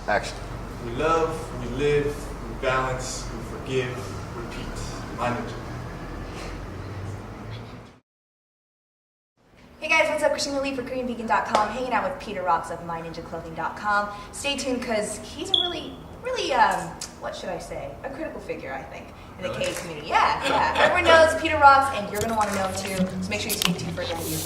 Action. We love, we live, we balance, we forgive, repeat. My ninja. Hey guys, what's up? Christina for KoreanVegan.com, hanging out with Peter Rocks of MyNinjaClothing.com. Stay tuned because he's a really, what should I say? A critical figure, I think, in the K community. Yeah. Everyone knows Peter Rocks, and you're going to want to know him too, so make sure you stay tuned for that video.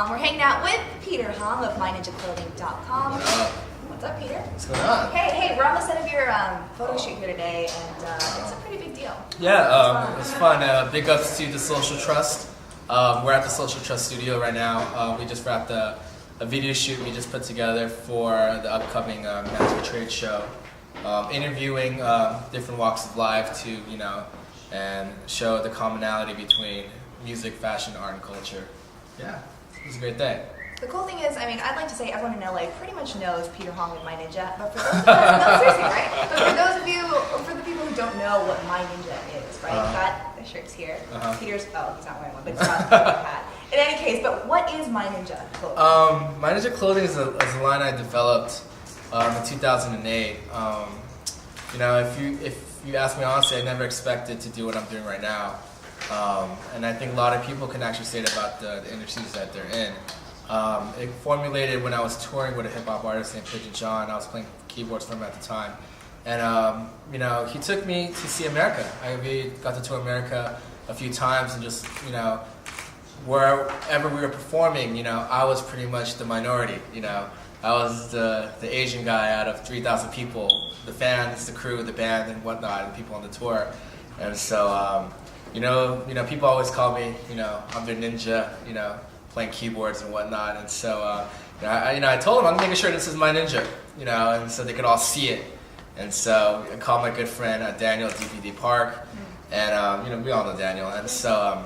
We're hanging out with Peter Hong of MyNinjaClothing.com. What's up, Peter? What's going on? Hey, we're on the set of your photo shoot here today, and it's a pretty big deal. Yeah, it's fun. Big ups to the Social Trust. We're at the Social Trust studio right now. We just wrapped a video shoot we just put together for the upcoming Magic Trade Show, interviewing different walks of life to, and show the commonality between music, fashion, art, and culture. Yeah. It's a great day. The cool thing is, I'd like to say everyone in LA pretty much knows Peter Hong with My Ninja, but for those of you, no, seriously, right? But for those of you, or for the people who don't know what My Ninja is, right? You've got the shirts here. Peter's, he's not wearing one, but he's got the hat. In any case, but what is My Ninja Clothing? My Ninja Clothing is a line I developed in 2008. If you ask me honestly, I never expected to do what I'm doing right now. And I think a lot of people can actually say that about the industries that they're in. It formulated when I was touring with a hip-hop artist named Pigeon John. I was playing keyboards for him at the time. And, he took me to see America. We got to tour America a few times, and just, wherever we were performing, I was pretty much the minority, I was the Asian guy out of 3,000 people, the fans, the crew, the band, and whatnot, and people on the tour. And so, people always call me, I'm their ninja, playing keyboards and whatnot. And so, I told them I'm making sure this is my ninja, and so they could all see it. And so I called my good friend Daniel at DVD Park, and we all know Daniel. And so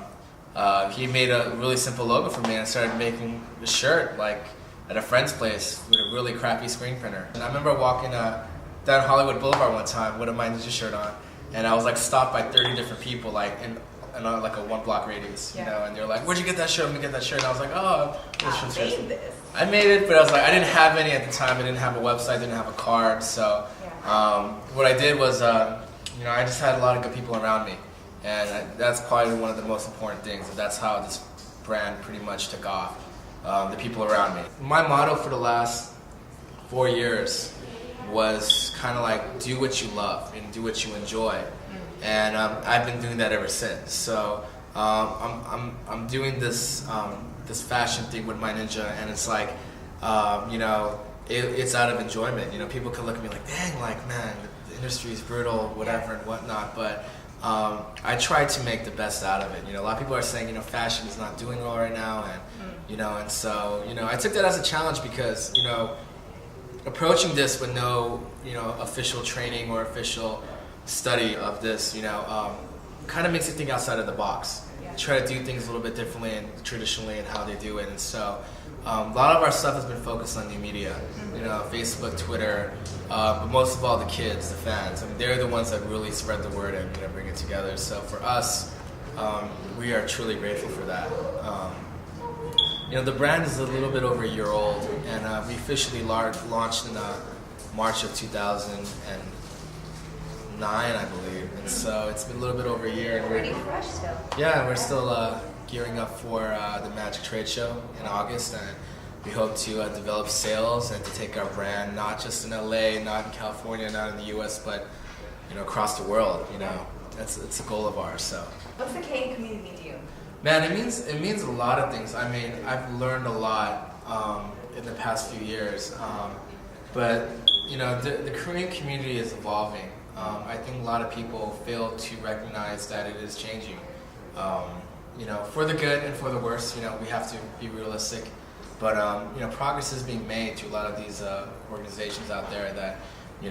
he made a really simple logo for me and started making the shirt at a friend's place with a really crappy screen printer. And I remember walking down Hollywood Boulevard one time with a My Ninja shirt on. And I was stopped by 30 different people, in a 1-block radius, and they're like, "Where'd you get that shirt? Let me get that shirt." And I was like, "Oh, I made it," but I was like, I didn't have any at the time. I didn't have a website, didn't have a card. So, what I did was, I just had a lot of good people around me, and that's probably one of the most important things. That's how this brand pretty much took off. The people around me. My motto for the last 4 years was kind of do what you love and do what you enjoy, and I've been doing that ever since. So I'm doing this this fashion thing with My Ninja, and it's it's out of enjoyment. People can look at me like, dang, man, the industry is brutal, whatever and whatnot, but I try to make the best out of it. A lot of people are saying, fashion is not doing well right now, and and so I took that as a challenge because approaching this with no, official training or official study of this, kind of makes you think outside of the box. Try to do things a little bit differently and traditionally and how they do it. And so a lot of our stuff has been focused on new media, Facebook, Twitter, but most of all the kids, the fans. They're the ones that really spread the word and bring it together. So for us, we are truly grateful for that. The brand is a little bit over a year old, and we officially launched in March of 2009, I believe. And so it's been a little bit over a year. And pretty fresh still. Yeah, we're still gearing up for the Magic Trade Show in August, and we hope to develop sales and to take our brand not just in LA, not in California, not in the US, but across the world. It's a goal of ours. So. What's the K community mean to you? Man, it means a lot of things. I've learned a lot in the past few years, but the Korean community is evolving. I think a lot of people fail to recognize that it is changing. For the good and for the worse. We have to be realistic, but progress is being made to a lot of these organizations out there that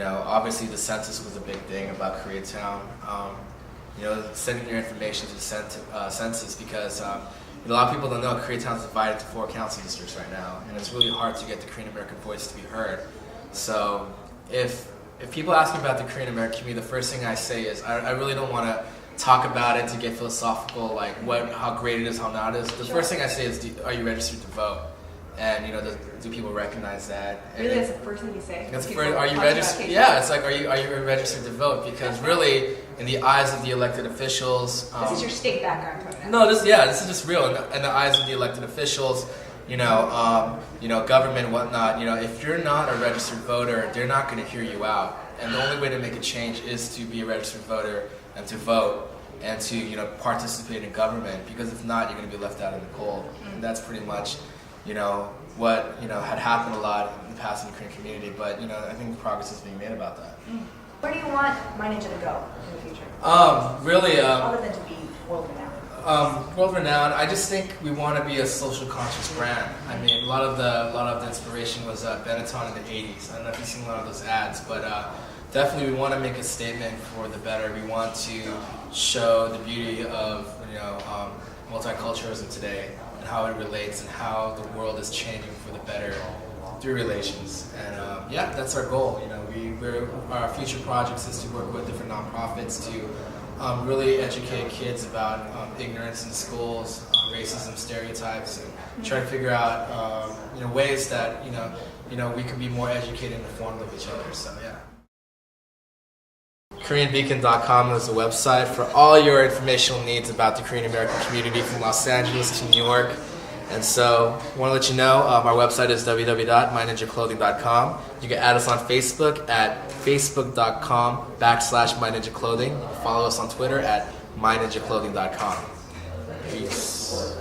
Obviously the census was a big thing about Koreatown. Sending your information to the census because a lot of people don't know Koreatown is divided to 4 council districts right now, and it's really hard to get the Korean American voice to be heard. So if people ask me about the Korean American community, the first thing I say is I really don't want to talk about it to get philosophical, like how great it is, how not it is. The first thing I say is, are you registered to vote? And do people recognize that? Really, that's the first thing you say. That's the first. Are you registered? Yeah, it's like, are you registered to vote? Because really, in the eyes of the elected officials, this is your state background coming out. No, this is just real. In the eyes of the elected officials, government, whatnot. If you're not a registered voter, they're not going to hear you out. And the only way to make a change is to be a registered voter and to vote and to participate in government. Because if not, you're going to be left out in the cold. And that's pretty much what had happened a lot in the past in the Korean community. But I think progress is being made about that. Where do you want My Ninja to go in the future? Really. Other than to be world renowned. World renowned. I just think we want to be a social conscious brand. I mean, a lot of the inspiration was Benetton in the '80s. I don't know if you've seen a lot of those ads, but definitely we want to make a statement for the better. We want to show the beauty of multiculturalism today and how it relates and how the world is changing for the better through relations. And that's our goal. Our future projects is to work with different nonprofits to really educate kids about ignorance in schools, racism, stereotypes, and try to figure out ways that we can be more educated and informed of each other. So yeah. KoreanBeacon.com is the website for all your informational needs about the Korean American community from Los Angeles to New York. And so I want to let you know our website is www.myninjaclothing.com. You can add us on Facebook at facebook.com/myninjaclothing. Follow us on Twitter at myninjaclothing.com. Peace.